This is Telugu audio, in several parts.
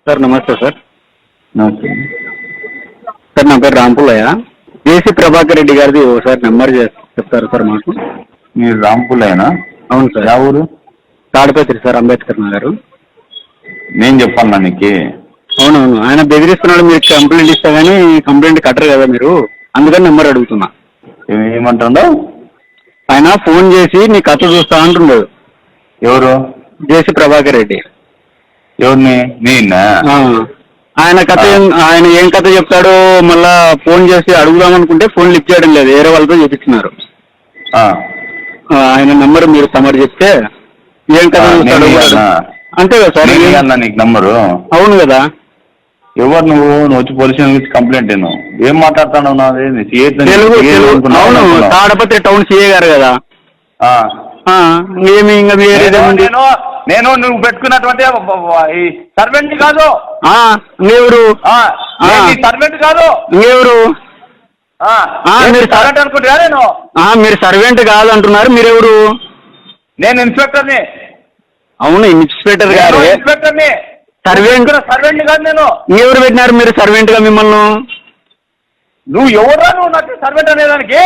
సార్ నమస్తే సార్. నమస్తే. సార్ నా పేరు రాంపుల్లయ్య. జేసీ ప్రభాకర్ రెడ్డి గారిది ఒకసారి నెంబర్ చెప్తారు సార్ మాకు? మీరు రాంపుల్లయ్యనా? అవును సార్. యా ఊరు? తాడిపత్రి సార్, అంబేద్కర్ నగర్. నేను చెప్పాను నీకు. అవునవును, ఆయన బెదిరిస్తున్నాడు, మీరు కంప్లైంట్ ఇస్తా కానీ కంప్లైంట్ కట్టరు కదా మీరు, అందుకని నెంబర్ అడుగుతున్నా. ఏమంటుండో? ఆయన ఫోన్ చేసి నీ కథ చూస్తా అంటున్నాడు. ఎవరు? జేసీ ప్రభాకర్ రెడ్డి. ఎవరిని? నేనా? ఆయన కథ ఆయన ఏం కథ చెప్తాడో మళ్ళా ఫోన్ చేసి అడుగుదాం అనుకుంటే ఫోన్ లిఫ్ట్ చేయడం లేదు, వేరే వాళ్ళతో చెప్తున్నారు. ఆయన నెంబర్ మీరు తమరు చెప్తే ఏం కథ చూస్తాడు అంతే కదా సార్. నీకు నంబరు? అవును కదా. ఎవరు నువ్వు? నువ్వు వచ్చి పోలీస్ స్టేషన్ నుంచి కంప్లైంట్ ఏం మాట్లాడుతున్నావు? అవును, తాడపత్రి టౌన్ సిఏ గారు కదా. ఏమి ఇంకా నేను నువ్వు పెట్టుకున్నటువంటి సర్వెంట్ కాదు. ఎవరు సర్వెంట్ కాదు. ఎవరు మీరు సర్వెంట్ అనుకుంటా? నేను మీరు సర్వెంట్ కాదు అంటున్నారు, మీరెవరు? నేను ఇన్స్పెక్టర్ని. అవును, ఇన్స్పెక్టర్ గారు. ఇన్స్పెక్టర్ని. సర్వెంట్ కాదు నేను. ఎవరు పెట్టినారు మీరు సర్వెంట్ గా మిమ్మల్ని? నువ్వు ఎవరా? నువ్వు నాకు సర్వెంట్ అనేదానికి?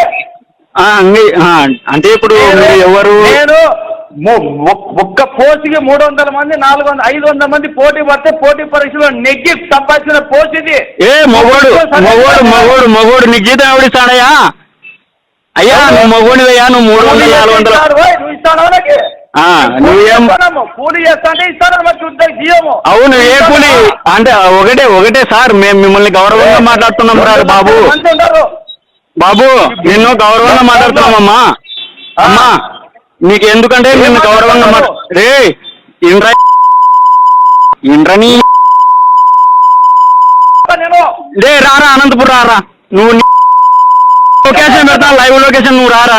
అంటే ఇప్పుడు మీరు ఎవరు? నేను ఒక్క పోస్ట్కి 300 మంది 400 500 మంది పోటీ పడితే పోటీ పరీక్షలో నెగ్గి సంపాదించిన పోస్ట్ ఇది. మగోడు నీకు జీతం ఎవడిస్తాడయ్యా? అయ్యా నువ్వు మగోడివయ్యా, నువ్వు 300 400 నువ్వు ఇస్తాను నాకు. నువ్వేం కూలి చేస్తా అంటే ఇస్తాను జీవము. అవును, ఏ కూలి అంటే ఒకటే సార్, మేము మిమ్మల్ని గౌరవంగా మాట్లాడుతున్నాం సార్. బాబు నిన్ను గౌరవంగా మాట్లాడుతున్నామమ్మా. అమ్మా నీకు ఎందుకంటే నిన్ను గౌరవంగా రే ఇంద్రని రే రారా, అనంతపురం రారా. నువ్వు లొకేషన్ పెడతా, లైవ్ లొకేషన్, నువ్వు రారా.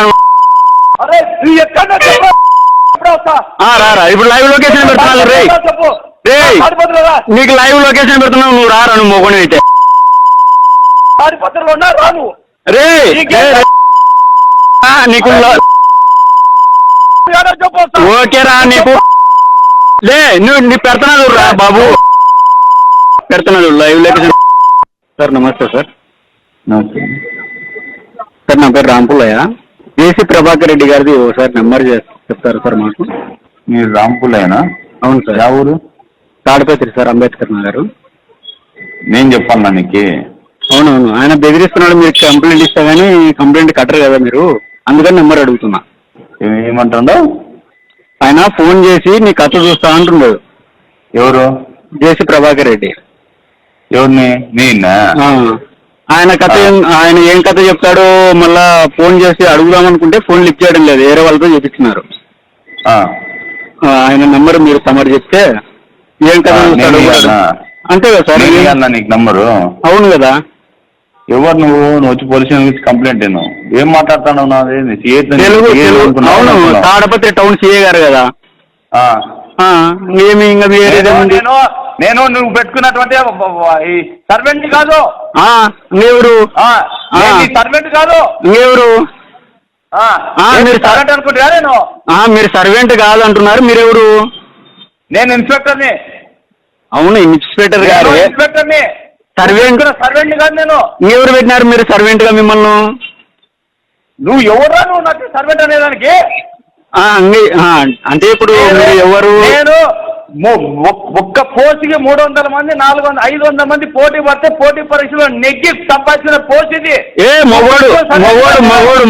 రారా, ఇప్పుడు లైవ్ లొకేషన్ పెడుతున్నాను రే. నీకు లైవ్ లొకేషన్ పెడుతున్నావు, నువ్వు రారా. నువ్వు మొగని అయితే రే నీకు ఓకేరా. నీకు లే నువ్వు పెడుతున్నాడు రా బాబు, పెడుతున్నాడు లైవ్ లొకేషన్. సార్ నమస్తే సార్. నమస్తే సార్ నా పేరు రాంపుల్లయ్య. జేసీ ప్రభాకర్ రెడ్డి గారిది ఒకసారి నెంబర్ చెప్తారు సార్ మాకు? మీరు రాంపుల్లయ్యనా? అవును సార్. యా ఊరు? తాడిపత్రి సార్, అంబేద్కర్ నగర్. నేను చెప్పాను నీకు. అవునవును, ఆయన బెదిరిస్తున్నాడు, మీరు కంప్లైంట్ ఇస్తా కానీ కంప్లైంట్ కట్టరు కదా మీరు, అందుకని నెంబర్ అడుగుతున్నా. ఏమంటుండో? ఆయన ఫోన్ చేసి నీ కథ చూస్తా అంటున్నాడు. ఎవరు? జేసీ ప్రభాకర్ రెడ్డి. ఎవరిని? నేనా? ఆయన కథ ఆయన ఏం కథ చెప్తాడో మళ్ళా ఫోన్ చేసి అడుగుదాం అనుకుంటే ఫోన్ లిఫ్ట్ చేయడం లేదు, వేరే వాళ్ళతో చెప్తున్నారు. ఆయన నెంబర్ మీరు తమరు చెప్తే ఏం కథ చూస్తాడు అంతే కదా సార్. నీకు నంబరు? అవును కదా. ఎవరు నువ్వు? నువ్వు వచ్చి పోలీస్ స్టేషన్ నుంచి కంప్లైంట్ ఏం మాట్లాడుతున్నావు? అవును, తాడపత్రి టౌన్ సిఏ గారు కదా. ఏమి ఇంకా నేను నువ్వు పెట్టుకున్నటువంటి సర్వెంట్ కాదు. ఎవరు? సర్వెంట్ కాదు. ఎవరు? మీరు సర్వెంట్ అనుకుంటా? నేను మీరు సర్వెంట్ కాదు అంటున్నారు, మీరెవరు? నేను ఇన్స్పెక్టర్ని. అవును, ఇన్స్పెక్టర్ గారు. ఇన్స్పెక్టర్ని. సర్వెంట్ కాదు నేను. ఎవరు పెట్టినారు మీరు సర్వెంట్ గా మిమ్మల్ని? నువ్వు ఎవరా? నువ్వు నాకు సర్వెంట్ అనేదానికి? అంటే ఇప్పుడు మీరు ఎవరు? నేను ఒక్క పోస్ట్కి 300 మంది 400 500 మంది పోటీ పడితే పోటీ పరీక్షలో నెగ్గి సంపాదించిన పోస్ట్ ఇది.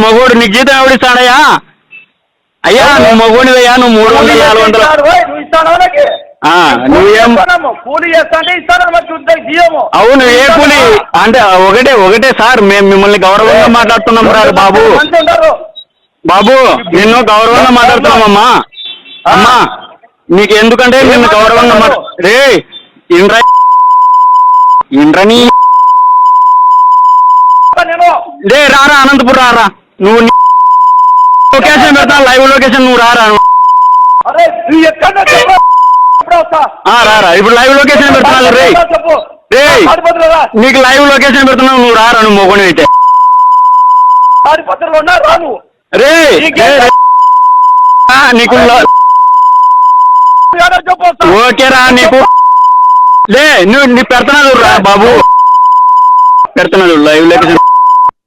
మగోడు నీకు జీతం ఎవడిస్తాడయ్యా? అయ్యా నువ్వు మగోడివయ్యా, నువ్వు 300 400 నువ్వు ఇస్తాను నాకు. నువ్వేం కూలి చేస్తా అంటే ఇస్తాను జీవము. అవును, ఏ కూలి అంటే ఒకటే సార్, మేము మిమ్మల్ని గౌరవంగా మాట్లాడుతున్నాం సార్. బాబు నిన్ను గౌరవంగా మాట్లాడుతున్నామమ్మా. అమ్మా నీకు ఎందుకంటే నిన్ను గౌరవంగా రే ఇంద్రని రే రారా, అనంతపురం రారా. నువ్వు లొకేషన్ పెడతా, లైవ్ లొకేషన్, నువ్వు రారా. రారా, ఇప్పుడు లైవ్ లొకేషన్ పెడుతున్నాడు రే. నీకు లైవ్ లొకేషన్ పెడుతున్నావు, నువ్వు రారా. నువ్వు మొగని అయితే రే నీకు ఓకేరా. నీకు లే నువ్వు నీ పెడుతున్నాడు రా బాబు, పెడుతున్నాడు లైవ్ లొకేషన్.